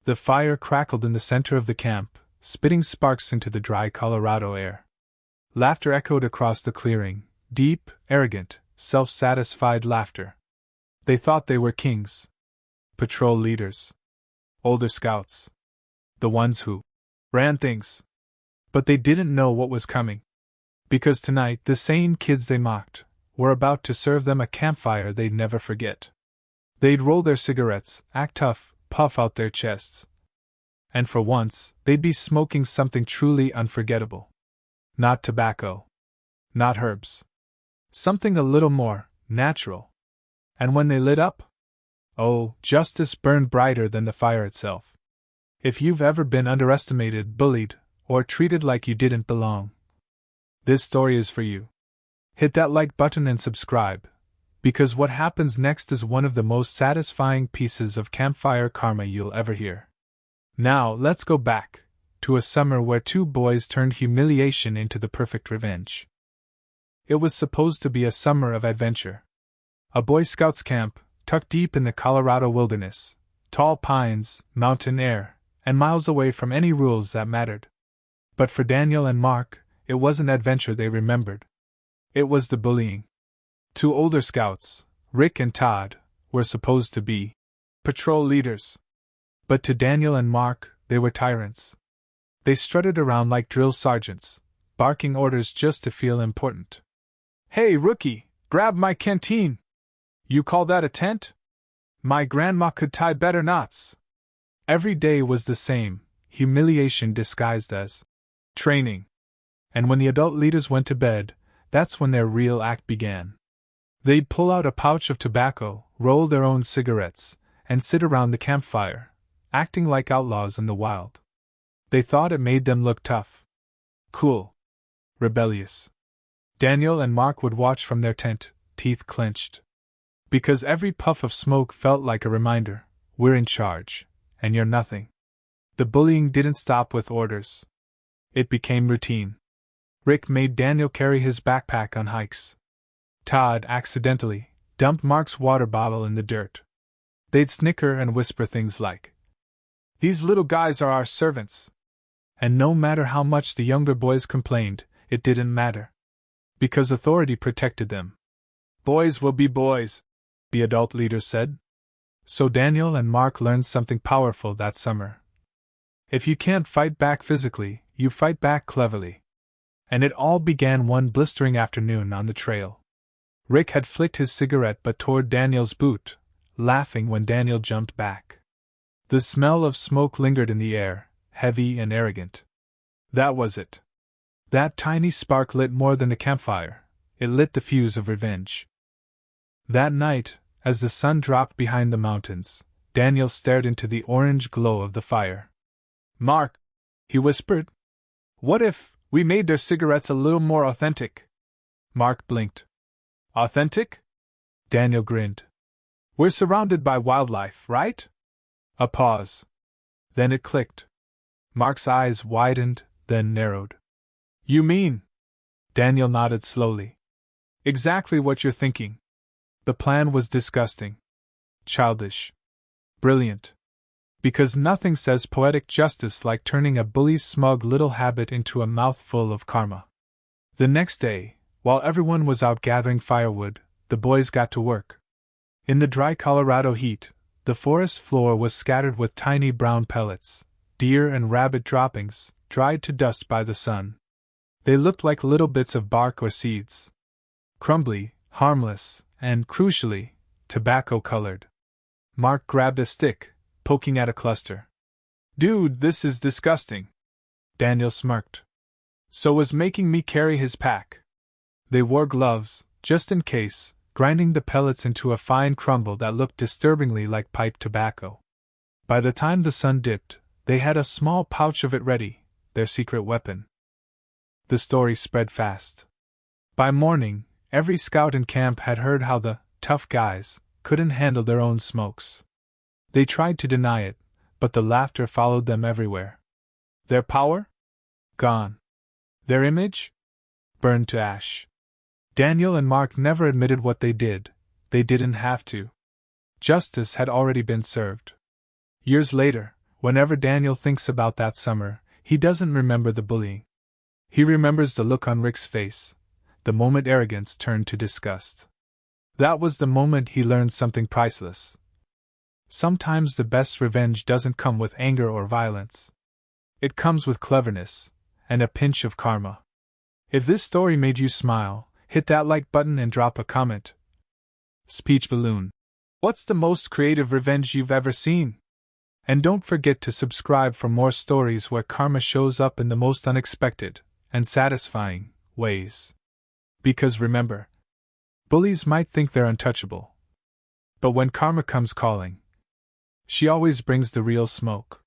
The fire crackled in the center of the camp, spitting sparks into the dry Colorado air. Laughter echoed across the clearing, deep, arrogant, self-satisfied laughter. They thought they were kings. Patrol leaders. Older scouts. The ones who ran things. But they didn't know what was coming. Because tonight, the same kids they mocked were about to serve them a campfire they'd never forget. They'd roll their cigarettes, act tough, puff out their chests. And for once, they'd be smoking something truly unforgettable. Not tobacco. Not herbs. Something a little more natural. And when they lit up? Oh, justice burned brighter than the fire itself. If you've ever been underestimated, bullied, or treated like you didn't belong, this story is for you. Hit that like button and subscribe, because what happens next is one of the most satisfying pieces of campfire karma you'll ever hear. Now, let's go back to a summer where two boys turned humiliation into the perfect revenge. It was supposed to be a summer of adventure. A Boy Scouts camp, tucked deep in the Colorado wilderness, tall pines, mountain air, and miles away from any rules that mattered. But for Daniel and Mark, it wasn't adventure they remembered. It was the bullying. Two older scouts, Rick and Todd, were supposed to be patrol leaders. But to Daniel and Mark, they were tyrants. They strutted around like drill sergeants, barking orders just to feel important. "Hey, rookie, grab my canteen! You call that a tent? My grandma could tie better knots." Every day was the same, humiliation disguised as training. And when the adult leaders went to bed, that's when their real act began. They'd pull out a pouch of tobacco, roll their own cigarettes, and sit around the campfire, acting like outlaws in the wild. They thought it made them look tough, cool, rebellious. Daniel and Mark would watch from their tent, teeth clenched. Because every puff of smoke felt like a reminder, we're in charge, and you're nothing. The bullying didn't stop with orders. It became routine. Rick made Daniel carry his backpack on hikes. Todd accidentally dumped Mark's water bottle in the dirt. They'd snicker and whisper things like, "These little guys are our servants." And no matter how much the younger boys complained, it didn't matter. Because authority protected them. "Boys will be boys," the adult leaders said. So Daniel and Mark learned something powerful that summer. If you can't fight back physically, you fight back cleverly. And it all began one blistering afternoon on the trail. Rick had flicked his cigarette butt toward Daniel's boot, laughing when Daniel jumped back. The smell of smoke lingered in the air, heavy and arrogant. That was it. That tiny spark lit more than the campfire. It lit the fuse of revenge. That night, as the sun dropped behind the mountains, Daniel stared into the orange glow of the fire. "Mark," he whispered, "what if we made their cigarettes a little more authentic?" Mark blinked. "Authentic?" Daniel grinned. "We're surrounded by wildlife, right?" A pause. Then it clicked. Mark's eyes widened, then narrowed. "You mean?" Daniel nodded slowly. "Exactly what you're thinking." The plan was disgusting. Childish. Brilliant. Because nothing says poetic justice like turning a bully's smug little habit into a mouthful of karma. The next day, while everyone was out gathering firewood, the boys got to work. In the dry Colorado heat, the forest floor was scattered with tiny brown pellets, deer and rabbit droppings, dried to dust by the sun. They looked like little bits of bark or seeds. Crumbly, harmless, and, crucially, tobacco-colored. Mark grabbed a stick, poking at a cluster. "Dude, this is disgusting." Daniel smirked. "So was making me carry his pack." They wore gloves, just in case, grinding the pellets into a fine crumble that looked disturbingly like pipe tobacco. By the time the sun dipped, they had a small pouch of it ready, their secret weapon. The story spread fast. By morning, every scout in camp had heard how the tough guys couldn't handle their own smokes. They tried to deny it, but the laughter followed them everywhere. Their power? Gone. Their image? Burned to ash. Daniel and Mark never admitted what they did. They didn't have to. Justice had already been served. Years later, Whenever Daniel thinks about that summer, he doesn't remember the bullying. He remembers the look on Rick's face, the moment arrogance turned to disgust. That was the moment he learned something priceless. Sometimes the best revenge doesn't come with anger or violence. It comes with cleverness, and a pinch of karma. If this story made you smile, hit that like button and drop a comment. Speech balloon. What's the most creative revenge you've ever seen? And don't forget to subscribe for more stories where karma shows up in the most unexpected and satisfying ways. Because remember, bullies might think they're untouchable. But when karma comes calling, she always brings the real smoke.